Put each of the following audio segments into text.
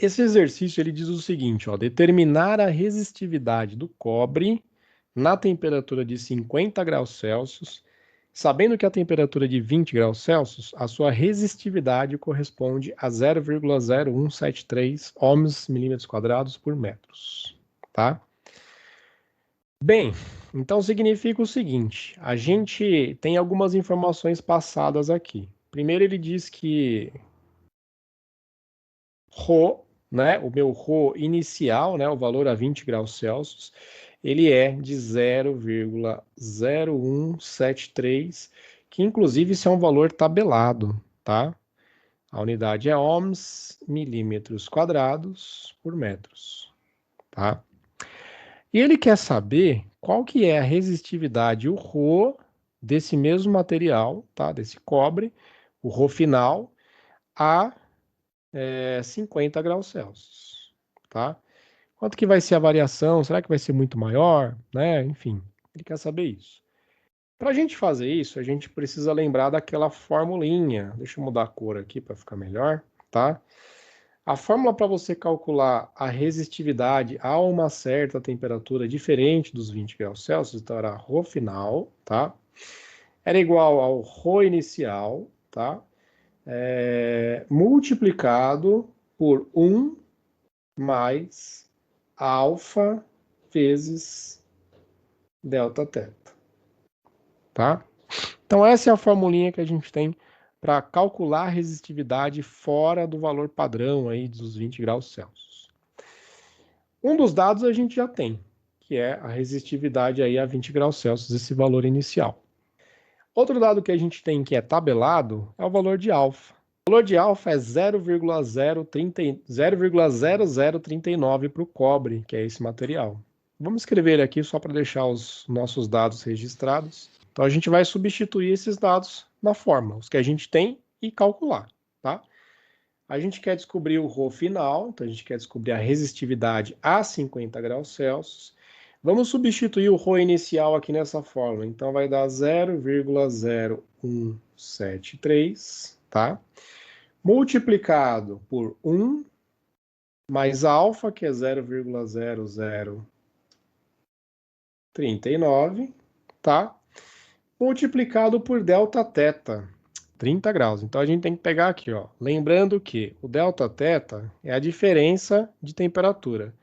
Esse exercício ele diz o seguinte, ó, determinar a resistividade do cobre na temperatura de 50 graus Celsius, sabendo que a temperatura de 20 graus Celsius, a sua resistividade corresponde a 0,0173 ohms milímetros quadrados por metros, tá? Bem, então significa o seguinte, a gente tem algumas informações passadas aqui. Primeiro ele diz que Rho, né, o meu Rho inicial, né, o valor a 20 graus Celsius, ele é de 0,0173, que inclusive isso é um valor tabelado, tá? A unidade é ohms, milímetros quadrados por metros, tá? E ele quer saber qual que é a resistividade, o Rho desse mesmo material, tá? Desse cobre, o Rho final, a 50 graus Celsius, tá? Quanto que vai ser a variação? Será que vai ser muito maior? Né? Enfim, ele quer saber isso. Para a gente fazer isso, a gente precisa lembrar daquela formulinha. Deixa eu mudar a cor aqui para ficar melhor, tá? A fórmula para você calcular a resistividade a uma certa temperatura diferente dos 20 graus Celsius, então era Rho final, tá? Era igual ao Rho inicial, tá? Multiplicado por 1 mais alfa vezes delta teta, tá? Então essa é a formulinha que a gente tem para calcular a resistividade fora do valor padrão aí dos 20 graus Celsius. Um dos dados a gente já tem, que é a resistividade aí a 20 graus Celsius, esse valor inicial. Outro dado que a gente tem que é tabelado é o valor de alfa. O valor de alfa é 0,0039 para o cobre, que é esse material. Vamos escrever ele aqui só para deixar os nossos dados registrados. Então a gente vai substituir esses dados na fórmula, os que a gente tem, e calcular, tá? A gente quer descobrir o Rho final, então a gente quer descobrir a resistividade a 50 graus Celsius. Vamos substituir o Rho inicial aqui nessa fórmula, então vai dar 0,0173, tá? Multiplicado por 1 mais alfa, que é 0,0039, tá? Multiplicado por delta teta, 30 graus. Então a gente tem que pegar aqui, ó. Lembrando que o delta teta é a diferença de temperatura.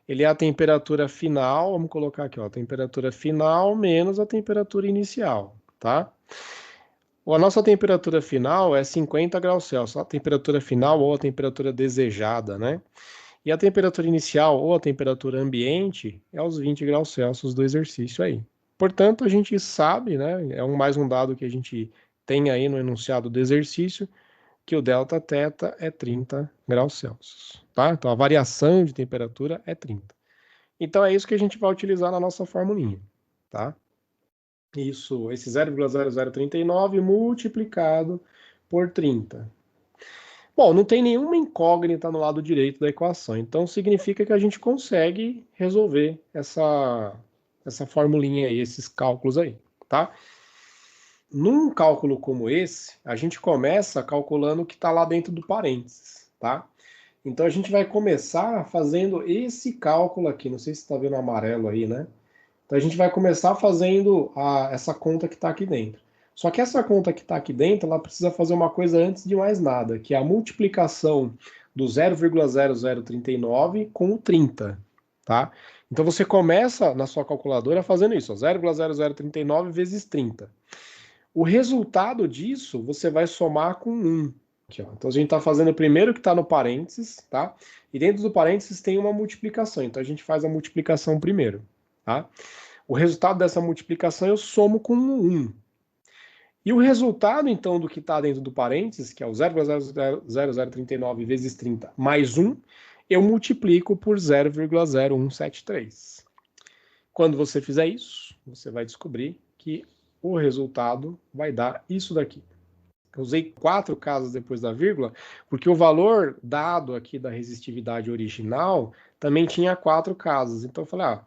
Ele é a temperatura final, vamos colocar aqui, ó, a temperatura final menos a temperatura inicial, tá? A nossa temperatura final é 50 graus Celsius, a temperatura final ou a temperatura desejada, né? E a temperatura inicial ou a temperatura ambiente é os 20 graus Celsius do exercício aí. Portanto, a gente sabe, né, mais um dado que a gente tem aí no enunciado do exercício, que o delta teta é 30 graus Celsius, tá? Então, a variação de temperatura é 30. Então, é isso que a gente vai utilizar na nossa formulinha, tá? Isso, esse 0,0039 multiplicado por 30. Bom, não tem nenhuma incógnita no lado direito da equação, então significa que a gente consegue resolver essa formulinha aí, esses cálculos aí, tá? Num cálculo como esse, a gente começa calculando o que está lá dentro do parênteses, tá? Então a gente vai começar fazendo esse cálculo aqui, não sei se está vendo amarelo aí, né? Então a gente vai começar fazendo essa conta que está aqui dentro. Só que essa conta que está aqui dentro, ela precisa fazer uma coisa antes de mais nada, que é a multiplicação do 0,0039 com o 30, tá? Então você começa na sua calculadora fazendo isso, 0,0039 vezes 30. O resultado disso você vai somar com 1. Aqui, ó. Então a gente está fazendo o primeiro que está no parênteses, tá? E dentro do parênteses tem uma multiplicação, então a gente faz a multiplicação primeiro, tá? O resultado dessa multiplicação eu somo com 1. E o resultado, então, do que está dentro do parênteses, que é o 0,0039 vezes 30 mais 1, eu multiplico por 0,0173. Quando você fizer isso, você vai descobrir que o resultado vai dar isso daqui. Eu usei 4 casas depois da vírgula, porque o valor dado aqui da resistividade original também tinha 4 casas. Então eu falei,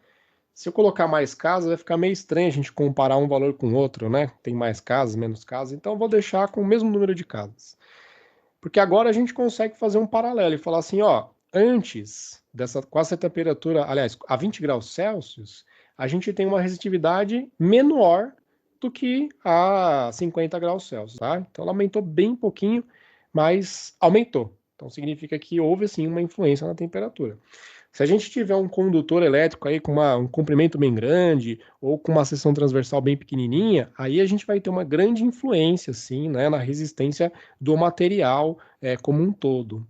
se eu colocar mais casas, vai ficar meio estranho a gente comparar um valor com outro, né? Tem mais casas, menos casas. Então eu vou deixar com o mesmo número de casas. Porque agora a gente consegue fazer um paralelo e falar assim, ó, antes com essa temperatura, aliás, a 20 graus Celsius, a gente tem uma resistividade menor do que a 50 graus Celsius, tá? Então ela aumentou bem pouquinho, mas aumentou. Então significa que houve sim uma influência na temperatura. Se a gente tiver um condutor elétrico aí com um comprimento bem grande ou com uma seção transversal bem pequenininha, aí a gente vai ter uma grande influência, sim, né, na resistência do material como um todo.